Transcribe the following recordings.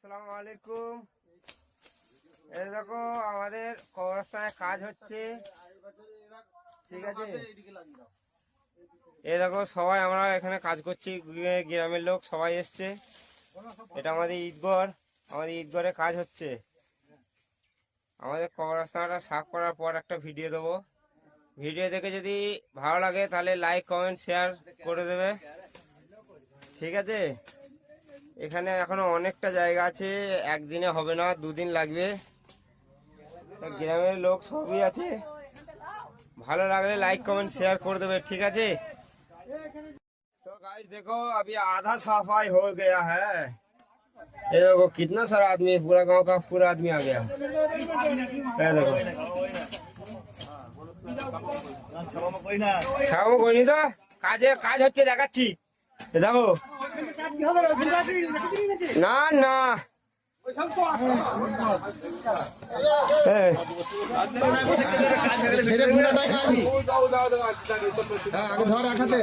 আসসালামু আলাইকুম। এই দেখো আমাদের কবরস্থানে কাজ হচ্ছে, ঠিক আছে। এই দেখো সবাই আমরা এখানে কাজ করছি, গ্রামের লোক সবাই এসছে। এটা আমাদের ঈদগড়, আমাদের ঈদগড়ে কাজ হচ্ছে। আমাদের কবরস্থানটা সাফ করার পর একটা ভিডিও দেবো। ভিডিও দেখে যদি ভালো লাগে তাহলে লাইক কমেন্ট শেয়ার করে দেবে, ঠিক আছে। এখানে এখনো অনেকটা জায়গা আছে, একদিনে হবে না, দুদিন লাগবে। গ্রামের লোক সবই আছে, ভালো লাগলে লাইক कमेंट शेयर कर देवे, ठीक है। तो गाइस देखो अभी आधा सफाई हो गया है। ये देखो कितना सारा आदमी, पूरा गांव का पूरा आदमी आ गया। ये देखो খাবো কই নি তো, কাজে কাজ হচ্ছে দেখাচ্ছি। দেখো না না আগে ধর রাখাতে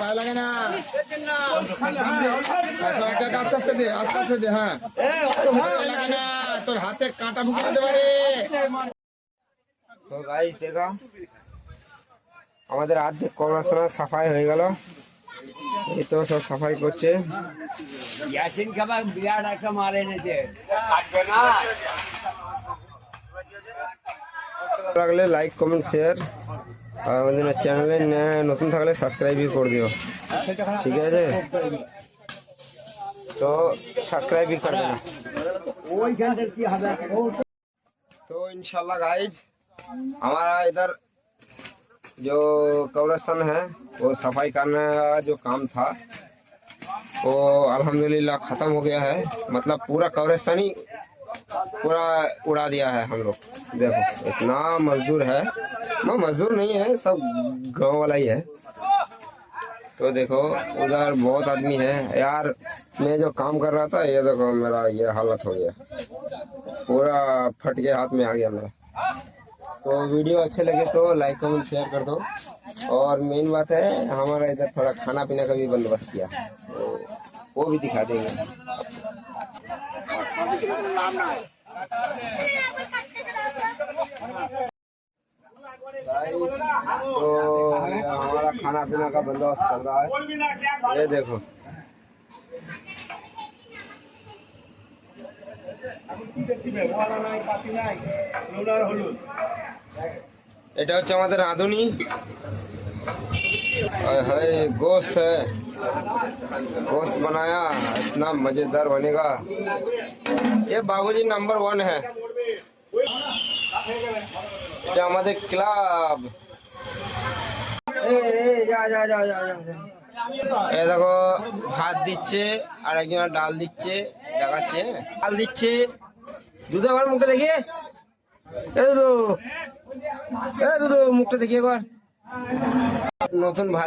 পায়ে লাগে না, আস্তে আস্তে দে, আস্তে আস্তে দে। হ্যাঁ লাগে না, তোর হাতে কাঁটা ঢুকে দিতে পারে। তো গাইস দেখো আমাদের অর্ধেক কবরস্থান সাফাই হয়ে গেল, এই তো সব সাফাই করছে। ইয়াসিন খাবা বিরাট একটা মাল এনেছে, লাগলে লাইক কমেন্ট শেয়ার, আর আমাদের চ্যানেলে নতুন থাকলে সাবস্ক্রাইব করে দিও, ঠিক আছে। तो सब्सक्राइब भी कर देना। तो इंशाल्लाह गाइज हमारा इधर जो कब्रिस्तान है वो सफाई करने का जो काम था वो अल्हम्दुलिल्लाह ख़त्म हो गया है। मतलब पूरा कब्रिस्तान ही पूरा उड़ा दिया है हम लोग। देखो इतना मजदूर है, मजदूर नहीं है, सब गांव वाला ही है। तो देखो उधर बहुत आदमी है यार। मैं जो काम कर रहा था, ये देखो मेरा ये हालत हो गया, पूरा फट के हाथ में आ गया मेरा। तो वीडियो अच्छे लगे तो लाइक कमेंट शेयर कर दो। और मेन बात है हमारा इधर थोड़ा खाना पीने का भी बंदोबस्त किया, तो वो भी दिखा देंगे। तो हमारा खाना पीना का बंदोबस्त चल रहा है, ये देखो। এটা হচ্ছে আমাদের রাঁধুনি, गोश्त है, गोश्त बनाया, इतना मजेदार बनेगा। ये बाबूजी नंबर 1 है। এটা আমাদের ক্লাব। এই দেখো ভাত দিচ্ছে, আর একজন ডাল দিচ্ছে, দেখাচ্ছে ডাল দিচ্ছে। দুধ আবার মুখটা দেখিয়ে, দুধু মুখটা দেখিয়ে একবার। নতুন ভাত